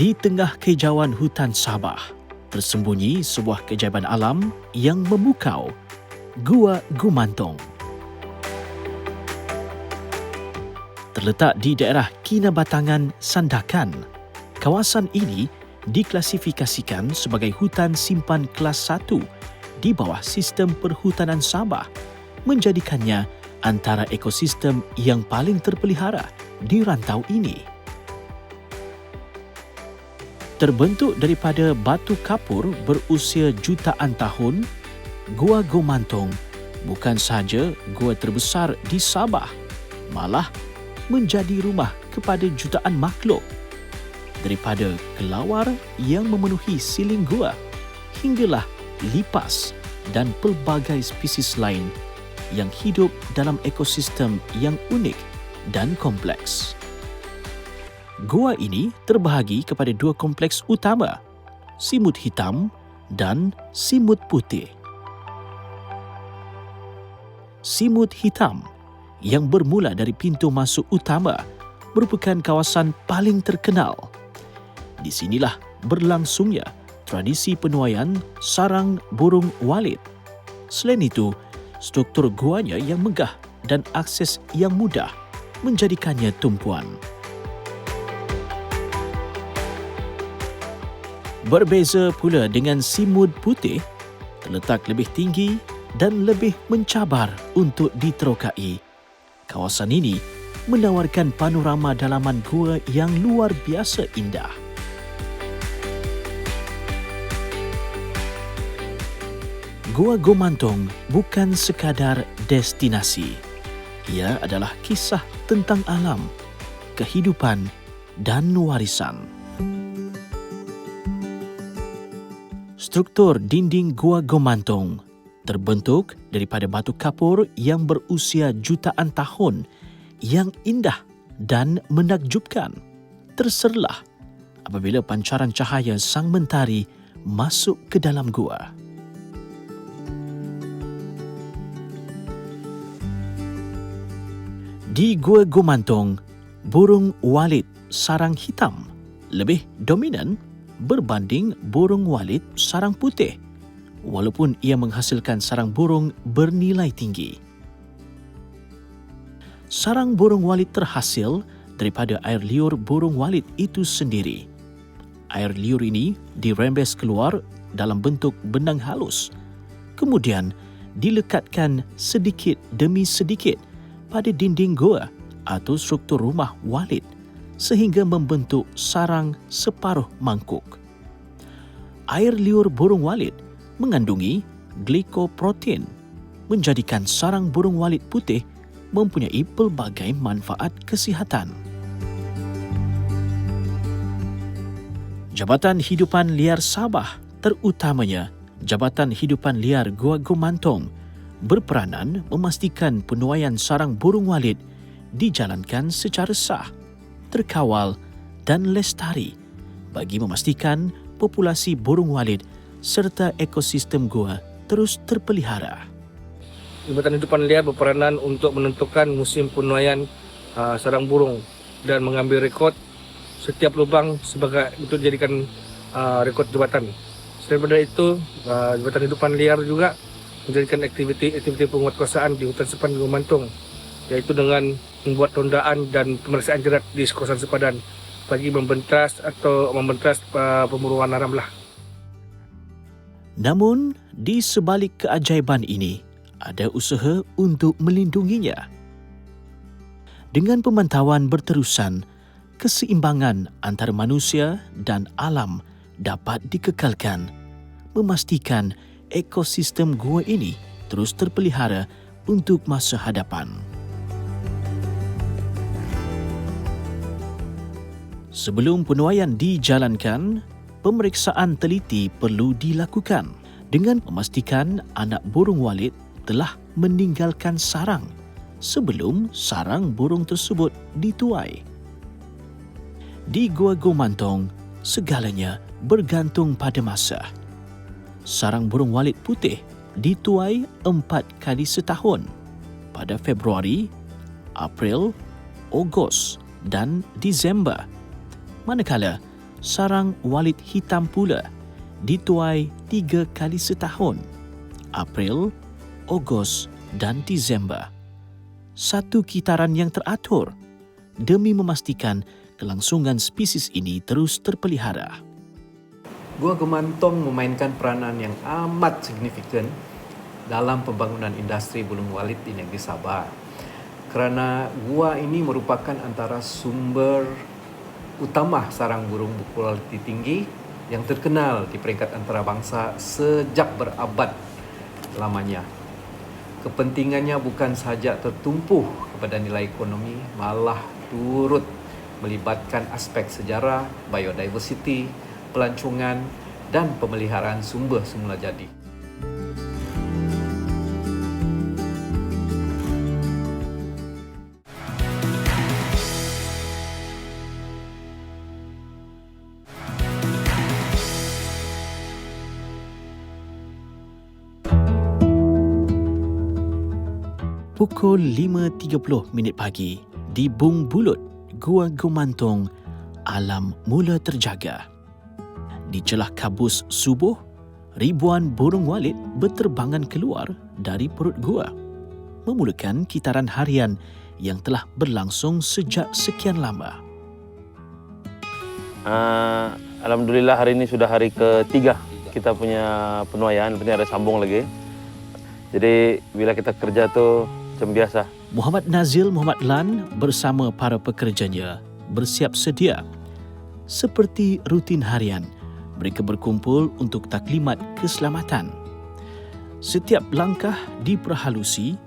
Di tengah kehijauan hutan Sabah, tersembunyi sebuah keajaiban alam yang memukau, Gua Gumantong. Terletak di daerah Kinabatangan, Sandakan, kawasan ini diklasifikasikan sebagai hutan simpan kelas 1 di bawah sistem perhutanan Sabah, menjadikannya antara ekosistem yang paling terpelihara di rantau ini. Terbentuk daripada batu kapur berusia jutaan tahun, Gua Gumantong bukan sahaja gua terbesar di Sabah, malah menjadi rumah kepada jutaan makhluk, daripada kelawar yang memenuhi siling gua hinggalah lipas dan pelbagai spesies lain yang hidup dalam ekosistem yang unik dan kompleks. Gua ini terbahagi kepada dua kompleks utama, Simut Hitam dan Simut Putih. Simut Hitam yang bermula dari pintu masuk utama merupakan kawasan paling terkenal. Di sinilah berlangsungnya tradisi penuaian sarang burung walit. Selain itu, struktur guanya yang megah dan akses yang mudah menjadikannya tumpuan. Berbeza pula dengan Simut Putih, terletak lebih tinggi dan lebih mencabar untuk diterokai. Kawasan ini menawarkan panorama dalaman gua yang luar biasa indah. Gua Gumantong bukan sekadar destinasi. Ia adalah kisah tentang alam, kehidupan dan warisan. Struktur dinding Gua Gumantong terbentuk daripada batu kapur yang berusia jutaan tahun yang indah dan menakjubkan. Terserlah apabila pancaran cahaya sang mentari masuk ke dalam gua. Di Gua Gumantong, burung walit sarang hitam lebih dominan berbanding burung walit sarang putih, walaupun ia menghasilkan sarang burung bernilai tinggi. Sarang burung walit terhasil daripada air liur burung walit itu sendiri. Air liur ini dirembes keluar dalam bentuk benang halus, kemudian dilekatkan sedikit demi sedikit pada dinding gua atau struktur rumah walit sehingga membentuk sarang separuh mangkuk. Air liur burung walit mengandungi glikoprotein, menjadikan sarang burung walit putih mempunyai pelbagai manfaat kesihatan. Jabatan Hidupan Liar Sabah, terutamanya Jabatan Hidupan Liar Gua Gumantong, berperanan memastikan penuaian sarang burung walit dijalankan secara sah, terkawal dan lestari bagi memastikan populasi burung walit serta ekosistem gua terus terpelihara. Jabatan Hidupan Liar berperanan untuk menentukan musim penuaian sarang burung dan mengambil rekod setiap lubang sebagai untuk dijadikan rekod jabatan. Selain daripada itu, Jabatan Hidupan Liar juga menjadikan aktiviti penguatkuasaan di hutan sepan Gumantong, iaitu dengan membuat rondaan dan pemeriksaan jerat di kawasan sepadan bagi membentas pemburuan haram lah. Namun, di sebalik keajaiban ini, ada usaha untuk melindunginya. Dengan pemantauan berterusan, keseimbangan antara manusia dan alam dapat dikekalkan, memastikan ekosistem gua ini terus terpelihara untuk masa hadapan. Sebelum penuaian dijalankan, pemeriksaan teliti perlu dilakukan dengan memastikan anak burung walit telah meninggalkan sarang sebelum sarang burung tersebut dituai. Di Gua Gumantong, segalanya bergantung pada masa. Sarang burung walit putih dituai 4 kali setahun, pada Februari, April, Ogos dan Disember. Manakala sarang walit hitam pula dituai 3 kali setahun, April, Ogos dan Disember. Satu kitaran yang teratur demi memastikan kelangsungan spesies ini terus terpelihara. Gua Gemantong memainkan peranan yang amat signifikan dalam pembangunan industri burung walit di negeri Sabah. Kerana gua ini merupakan antara sumber utama sarang burung berkualiti tinggi yang terkenal di peringkat antarabangsa sejak berabad lamanya. Kepentingannya bukan sahaja tertumpu kepada nilai ekonomi, malah turut melibatkan aspek sejarah, biodiversity, pelancongan dan pemeliharaan sumber semula jadi. Pukul 5.30 pagi, di Bung Bulut, Gua Gemantong, alam mula terjaga. Di celah kabus subuh, ribuan burung walit berterbangan keluar dari perut gua, memulakan kitaran harian yang telah berlangsung sejak sekian lama. Alhamdulillah hari ini sudah hari ketiga kita punya penuaian, penting ada sambung lagi. Jadi bila kita kerja tu macam biasa. Muhammad Nazil Muhammad Lan bersama para pekerjanya bersiap sedia. Seperti rutin harian, mereka berkumpul untuk taklimat keselamatan. Setiap langkah diperhalusi,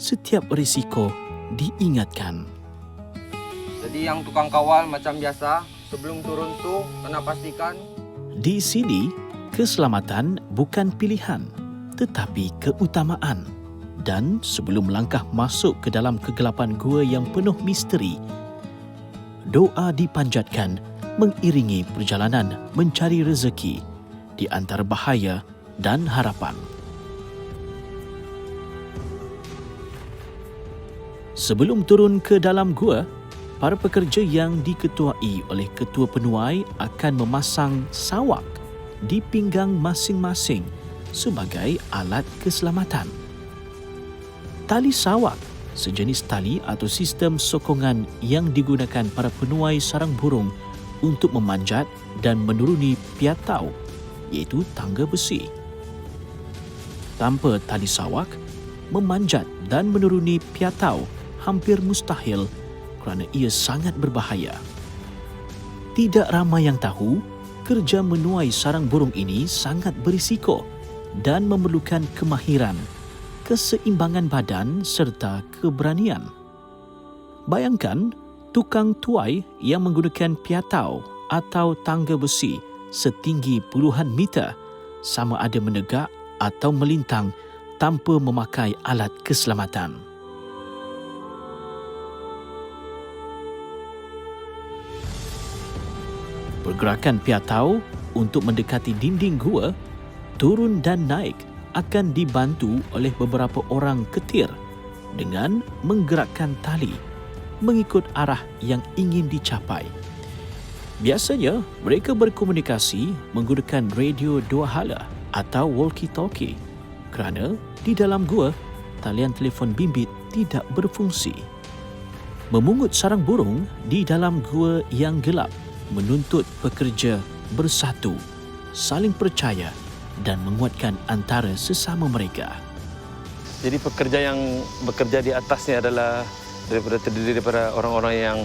setiap risiko diingatkan. Jadi yang tukang kawal macam biasa, sebelum turun tu kena pastikan. Di sini, keselamatan bukan pilihan, tetapi keutamaan. Dan sebelum melangkah masuk ke dalam kegelapan gua yang penuh misteri, doa dipanjatkan mengiringi perjalanan mencari rezeki di antara bahaya dan harapan. Sebelum turun ke dalam gua, para pekerja yang diketuai oleh ketua penuai akan memasang sawak di pinggang masing-masing sebagai alat keselamatan. Tali sawak, sejenis tali atau sistem sokongan yang digunakan para penuai sarang burung untuk memanjat dan menuruni piatau, iaitu tangga besi. Tanpa tali sawak, memanjat dan menuruni piatau hampir mustahil kerana ia sangat berbahaya. Tidak ramai yang tahu, kerja menuai sarang burung ini sangat berisiko dan memerlukan kemahiran, keseimbangan badan serta keberanian. Bayangkan tukang tuai yang menggunakan piatau atau tangga besi setinggi puluhan meter sama ada menegak atau melintang tanpa memakai alat keselamatan. Pergerakan piatau untuk mendekati dinding gua, turun dan naik akan dibantu oleh beberapa orang ketir dengan menggerakkan tali mengikut arah yang ingin dicapai. Biasanya, mereka berkomunikasi menggunakan radio dua hala atau walkie-talkie kerana di dalam gua, talian telefon bimbit tidak berfungsi. Memungut sarang burung di dalam gua yang gelap menuntut pekerja bersatu, saling percaya dan menguatkan antara sesama mereka. Jadi pekerja yang bekerja di atas ni adalah terdiri daripada orang-orang yang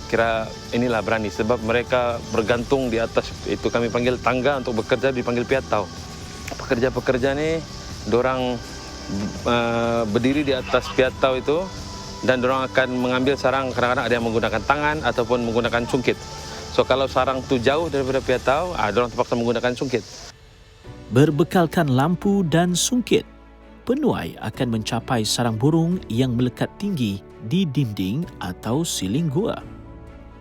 kira inilah berani sebab mereka bergantung di atas, itu kami panggil tangga, untuk bekerja dipanggil piatau. Pekerja-pekerja ni dorang berdiri di atas piatau itu dan dorang akan mengambil sarang, kadang-kadang ada yang menggunakan tangan ataupun menggunakan sungkit. So kalau sarang tu jauh daripada piatau, dorang terpaksa menggunakan sungkit. Berbekalkan lampu dan sungkit, penuai akan mencapai sarang burung yang melekat tinggi di dinding atau siling gua.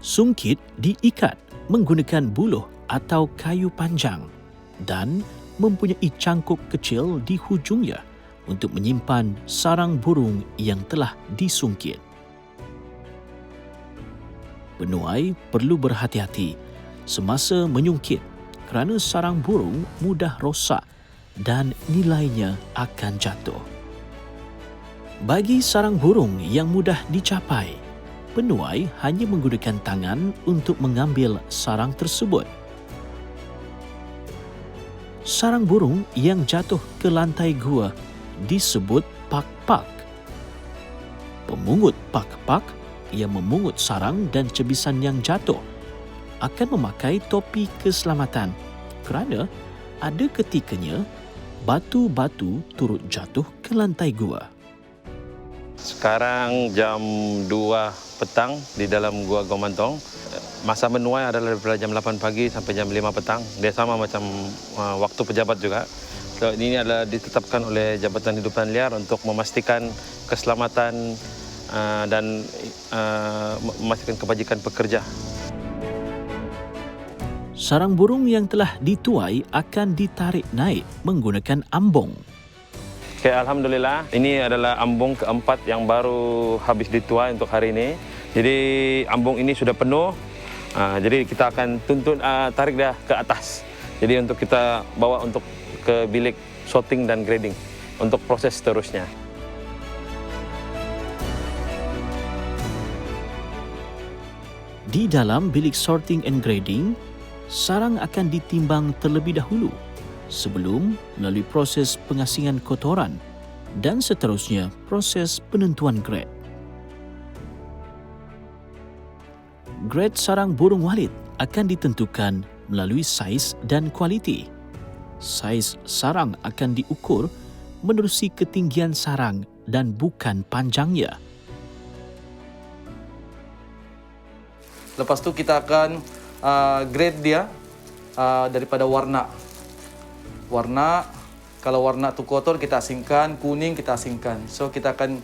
Sungkit diikat menggunakan buluh atau kayu panjang dan mempunyai cangkuk kecil di hujungnya untuk menyimpan sarang burung yang telah disungkit. Penuai perlu berhati-hati semasa menyungkit kerana sarang burung mudah rosak dan nilainya akan jatuh. Bagi sarang burung yang mudah dicapai, penuai hanya menggunakan tangan untuk mengambil sarang tersebut. Sarang burung yang jatuh ke lantai gua disebut pak-pak. Pemungut pak-pak yang memungut sarang dan cebisan yang jatuh akan memakai topi keselamatan kerana ada ketikanya batu-batu turut jatuh ke lantai gua. Sekarang jam 2 petang di dalam Gua Gomantong. Masa menuai adalah daripada jam 8 pagi sampai jam 5 petang. Dia sama macam waktu pejabat juga. So, ini adalah ditetapkan oleh Jabatan Hidupan Liar untuk memastikan keselamatan dan memastikan kebajikan pekerja. Sarang burung yang telah dituai akan ditarik naik menggunakan ambong. Okay, Alhamdulillah, ini adalah ambong keempat yang baru habis dituai untuk hari ini. Jadi ambong ini sudah penuh, jadi kita akan tarik dia ke atas. Jadi untuk kita bawa untuk ke bilik sorting dan grading untuk proses seterusnya. Di dalam bilik sorting and grading, sarang akan ditimbang terlebih dahulu sebelum melalui proses pengasingan kotoran dan seterusnya proses penentuan grade. Grade sarang burung walit akan ditentukan melalui saiz dan kualiti. Saiz sarang akan diukur menerusi ketinggian sarang dan bukan panjangnya. Lepas tu kita akan grade dia daripada warna. Kalau warna tu kotor kita asingkan, kuning kita asingkan. So kita akan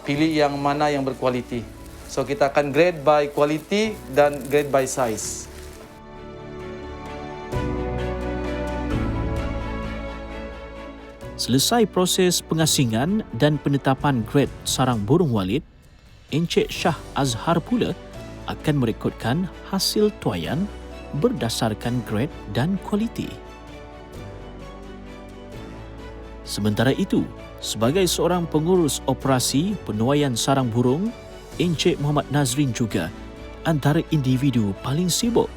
pilih yang mana yang berkualiti. So kita akan grade by quality dan grade by size. Selesai proses pengasingan dan penetapan grade sarang burung walit, Encik Shah Azhar pula akan merekodkan hasil tuaian berdasarkan grade dan kualiti. Sementara itu, sebagai seorang pengurus operasi penuaian sarang burung, Encik Muhammad Nazrin juga antara individu paling sibuk.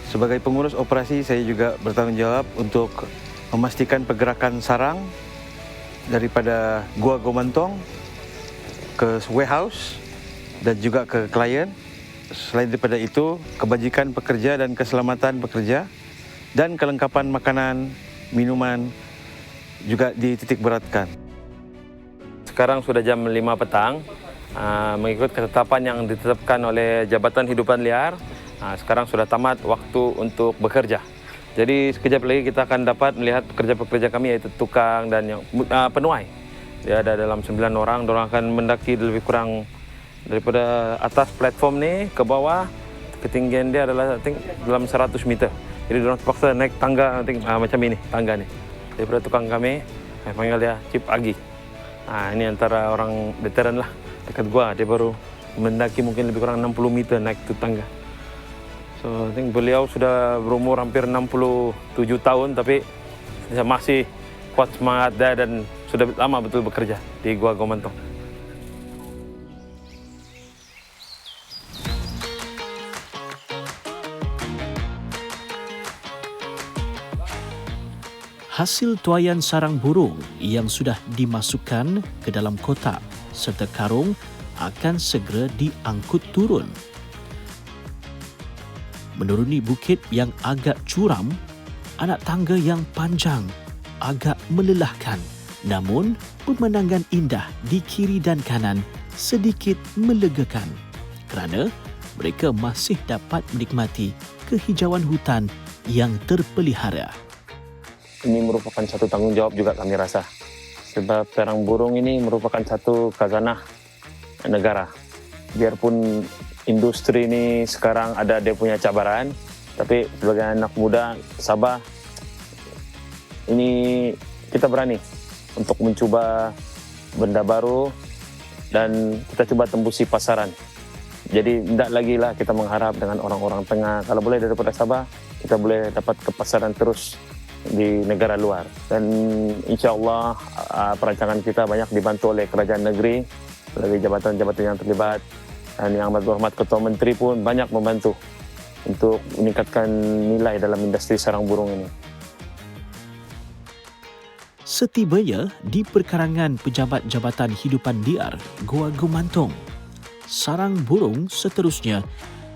Sebagai pengurus operasi, saya juga bertanggungjawab untuk memastikan pergerakan sarang daripada Gua Gomantong ke warehouse dan juga ke klien. Selain daripada itu, kebajikan pekerja dan keselamatan pekerja dan kelengkapan makanan, minuman juga dititik beratkan. Sekarang sudah jam 5 petang. Mengikut ketetapan yang ditetapkan oleh Jabatan Hidupan Liar, sekarang sudah tamat waktu untuk bekerja. Jadi sekejap lagi kita akan dapat melihat pekerja-pekerja kami, yaitu tukang dan yang penuai. Dia ada dalam 9 orang. Diorang akan mendaki lebih kurang daripada atas platform ni ke bawah. Ketinggian dia adalah dalam 100 meter. Jadi diorang terpaksa naik tangga macam ini, tangga ni. Daripada tukang kami, saya panggil dia Cip Agi. Ini antara orang veteran lah dekat gua. Dia baru mendaki mungkin lebih kurang 60 meter naik tu tangga. So, beliau sudah berumur hampir 67 tahun tapi masih kuat semangat dia dan sudah lama betul bekerja di Gua Gomantong. Hasil tuaian sarang burung yang sudah dimasukkan ke dalam kotak serta karung akan segera diangkut turun. Menuruni bukit yang agak curam, anak tangga yang panjang agak melelahkan. Namun, pemandangan indah di kiri dan kanan sedikit melegakan kerana mereka masih dapat menikmati kehijauan hutan yang terpelihara. Ini merupakan satu tanggungjawab juga kami rasa. Sebab sarang burung ini merupakan satu khazanah negara. Biarpun industri ini sekarang ada dia punya cabaran, tapi sebagai anak muda Sabah, ini kita berani untuk mencuba benda baru dan kita coba tembusi pasaran Jadi tidak lagi lah kita mengharap dengan orang-orang tengah. Kalau boleh daripada Sabah, kita boleh dapat kepasaran terus di negara luar. Dan insya-Allah perancangan kita banyak dibantu oleh kerajaan negeri, oleh jabatan-jabatan yang terlibat, dan yang berhormat Ketua Menteri pun banyak membantu untuk meningkatkan nilai dalam industri sarang burung ini. Setibanya di perkarangan pejabat Jabatan Hidupan Liar Gua Gumantong, sarang burung seterusnya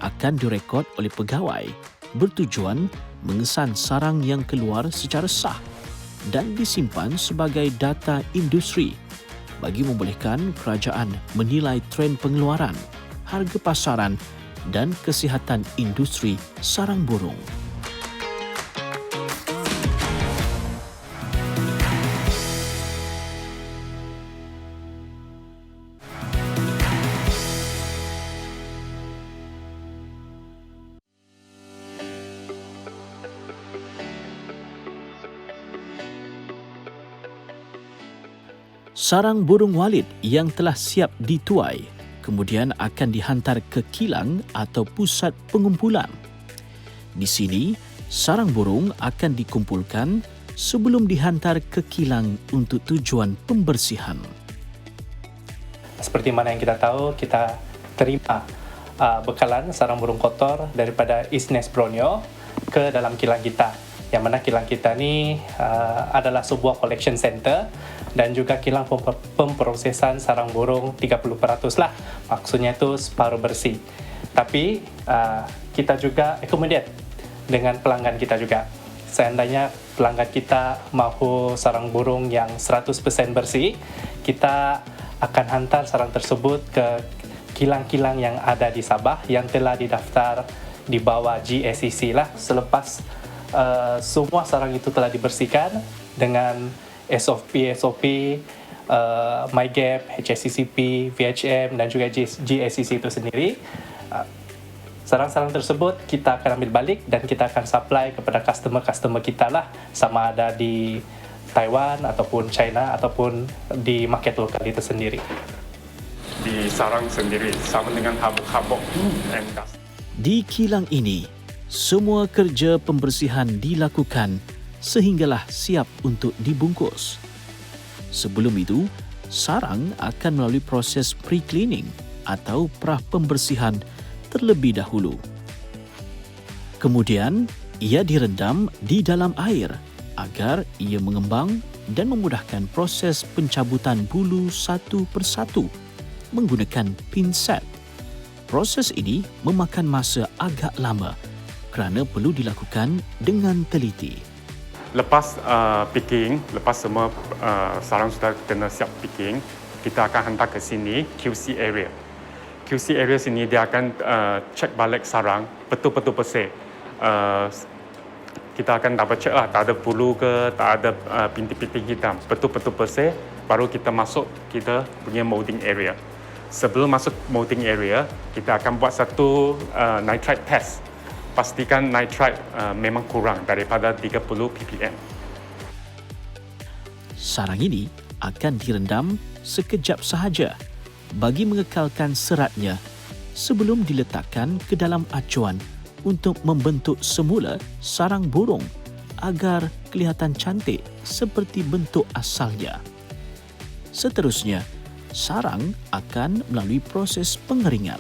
akan direkod oleh pegawai bertujuan mengesan sarang yang keluar secara sah dan disimpan sebagai data industri bagi membolehkan kerajaan menilai tren pengeluaran, harga pasaran dan kesihatan industri sarang burung. Sarang burung walit yang telah siap dituai kemudian akan dihantar ke kilang atau pusat pengumpulan. Di sini, sarang burung akan dikumpulkan sebelum dihantar ke kilang untuk tujuan pembersihan. Seperti mana yang kita tahu, kita terima bekalan sarang burung kotor daripada ISNES Borneo ke dalam kilang kita. Yang mana kilang kita ni adalah sebuah collection center dan juga kilang pemprosesan sarang burung 30% lah. Maksudnya itu separuh bersih. Tapi kita juga accommodate dengan pelanggan kita juga. Seandainya pelanggan kita mahu sarang burung yang 100% bersih, kita akan hantar sarang tersebut ke kilang-kilang yang ada di Sabah yang telah didaftar di bawah GSCC lah. Selepas semua sarang itu telah dibersihkan dengan SOP, MyGap, HSCCP, VHM dan juga GSCC itu sendiri. Sarang-sarang tersebut kita akan ambil balik dan kita akan supply kepada customer-customer kita lah, sama ada di Taiwan ataupun China ataupun di market lokal itu sendiri. Di sarang sendiri sama dengan habuk-habuk and dust. Di kilang ini, semua kerja pembersihan dilakukan sehinggalah siap untuk dibungkus. Sebelum itu, sarang akan melalui proses pre-cleaning atau pra pembersihan terlebih dahulu. Kemudian, ia direndam di dalam air agar ia mengembang dan memudahkan proses pencabutan bulu satu persatu menggunakan pinset. Proses ini memakan masa agak lama kerana perlu dilakukan dengan teliti. Lepas picking, lepas semua sarang sudah kena siap picking, kita akan hantar ke sini QC area. QC area sini dia akan cek balik sarang betul-betul bersih. Kita akan dapat cek lah, tak ada bulu ke, tak ada pinti-pinti hitam, betul-betul bersih. Baru kita masuk kita punya molding area. Sebelum masuk molding area, kita akan buat satu nitrite test. Pastikan nitrite memang kurang daripada 30 ppm. Sarang ini akan direndam sekejap sahaja bagi mengekalkan seratnya sebelum diletakkan ke dalam acuan untuk membentuk semula sarang burung agar kelihatan cantik seperti bentuk asalnya. Seterusnya, sarang akan melalui proses pengeringan.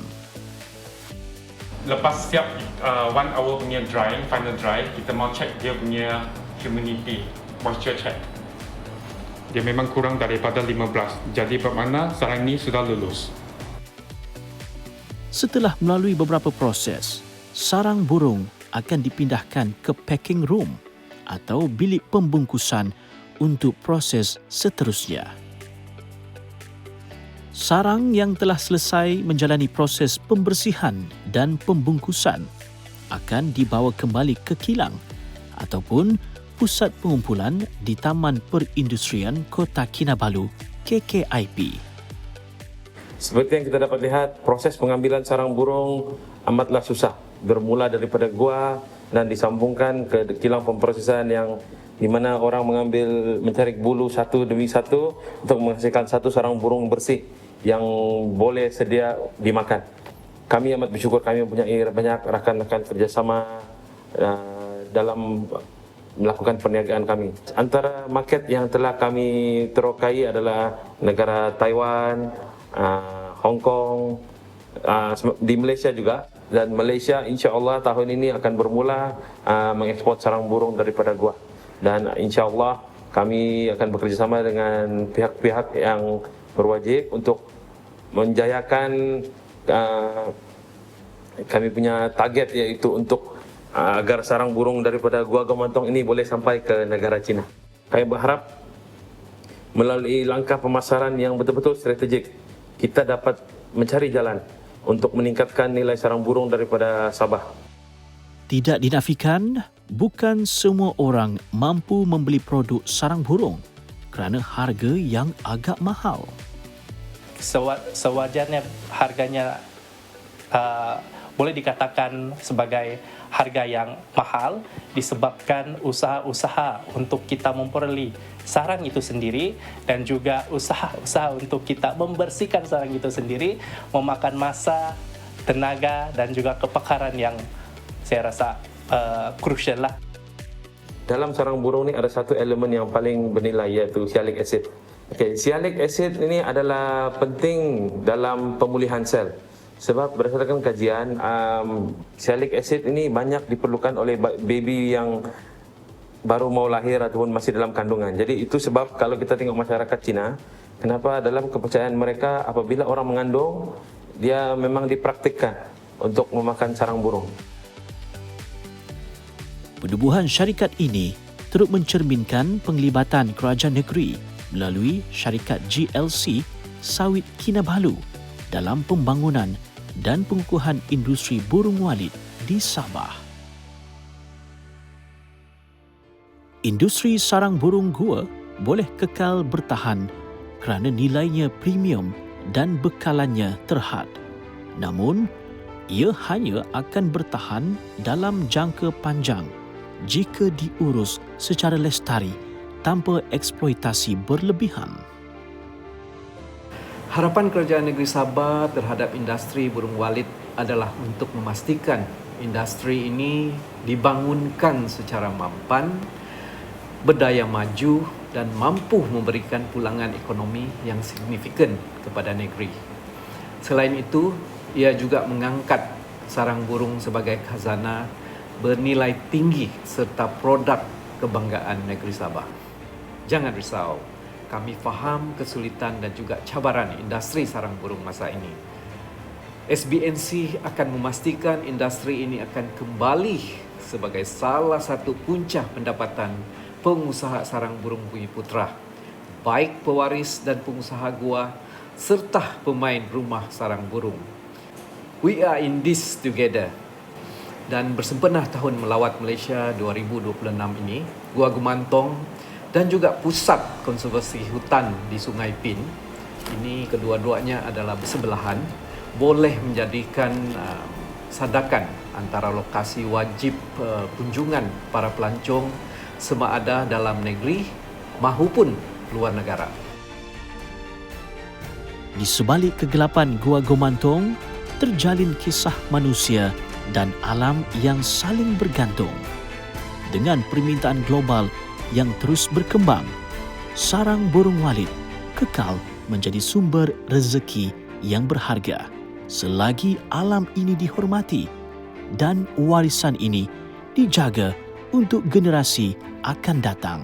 Lepas siap 1 hour punya drying, final dry, kita mau check dia punya humidity, moisture check. Dia memang kurang daripada 15. Jadi bermakna sarang ini sudah lulus. Setelah melalui beberapa proses, sarang burung akan dipindahkan ke packing room atau bilik pembungkusan untuk proses seterusnya. Sarang yang telah selesai menjalani proses pembersihan dan pembungkusan akan dibawa kembali ke kilang ataupun pusat pengumpulan di Taman Perindustrian Kota Kinabalu, KKIP. Seperti yang kita dapat lihat, proses pengambilan sarang burung amatlah susah. Bermula daripada gua dan disambungkan ke kilang pemprosesan yang di mana orang mencari bulu satu demi satu untuk menghasilkan satu sarang burung bersih yang boleh sedia dimakan. kami amat bersyukur kami mempunyai banyak rakan-rakan kerjasama dalam melakukan perniagaan kami. Antara market yang telah kami terokai adalah negara Taiwan, Hong Kong, di Malaysia juga. Dan Malaysia insya-Allah tahun ini akan bermula mengekspor sarang burung daripada Gua. Dan insya-Allah kami akan bekerjasama dengan pihak-pihak yang berwajib untuk menjayakan kami punya target, iaitu untuk agar sarang burung daripada Gua Gomantong ini boleh sampai ke negara China. Kami berharap melalui langkah pemasaran yang betul-betul strategik, kita dapat mencari jalan untuk meningkatkan nilai sarang burung daripada Sabah. Tidak dinafikan, bukan semua orang mampu membeli produk sarang burung kerana harga yang agak mahal. Sewajarnya harganya boleh dikatakan sebagai harga yang mahal disebabkan usaha-usaha untuk kita memperoleh sarang itu sendiri dan juga usaha-usaha untuk kita membersihkan sarang itu sendiri memakan masa, tenaga dan juga kepakaran yang saya rasa crucial lah. Dalam sarang burung ni ada satu elemen yang paling bernilai, iaitu sialic acid. Sialic acid ini adalah penting dalam pemulihan sel. Sebab berdasarkan kajian, sialic acid ini banyak diperlukan oleh baby yang baru mau lahir ataupun masih dalam kandungan. Jadi itu sebab kalau kita tengok masyarakat Cina, kenapa dalam kepercayaan mereka apabila orang mengandung, dia memang dipraktikkan untuk memakan sarang burung. Penubuhan syarikat ini turut mencerminkan penglibatan kerajaan negeri melalui syarikat GLC Sawit Kinabalu dalam pembangunan dan pengukuhan industri burung walit di Sabah. Industri sarang burung Gua boleh kekal bertahan kerana nilainya premium dan bekalannya terhad. Namun, ia hanya akan bertahan dalam jangka panjang jika diurus secara lestari tanpa eksploitasi berlebihan. Harapan Kerajaan Negeri Sabah terhadap industri burung walit adalah untuk memastikan industri ini dibangunkan secara mampan, berdaya maju dan mampu memberikan pulangan ekonomi yang signifikan kepada negeri. Selain itu, ia juga mengangkat sarang burung sebagai khazanah bernilai tinggi serta produk kebanggaan negeri Sabah. Jangan risau, kami faham kesulitan dan juga cabaran industri sarang burung masa ini. SBNC akan memastikan industri ini akan kembali sebagai salah satu punca pendapatan pengusaha sarang burung Bumiputera, baik pewaris dan pengusaha gua serta pemain rumah sarang burung. We are in this together. Dan bersempena tahun melawat Malaysia 2026 ini, Gua Gomantong dan juga Pusat Konservasi Hutan di Sungai Pin, ini kedua-duanya adalah bersebelahan, boleh menjadikan sadakan antara lokasi wajib kunjungan para pelancong sama ada dalam negeri maupun luar negara. Di sebalik kegelapan Gua Gomantong, terjalin kisah manusia dan alam yang saling bergantung. Dengan permintaan global yang terus berkembang, sarang burung walit kekal menjadi sumber rezeki yang berharga selagi alam ini dihormati dan warisan ini dijaga untuk generasi akan datang.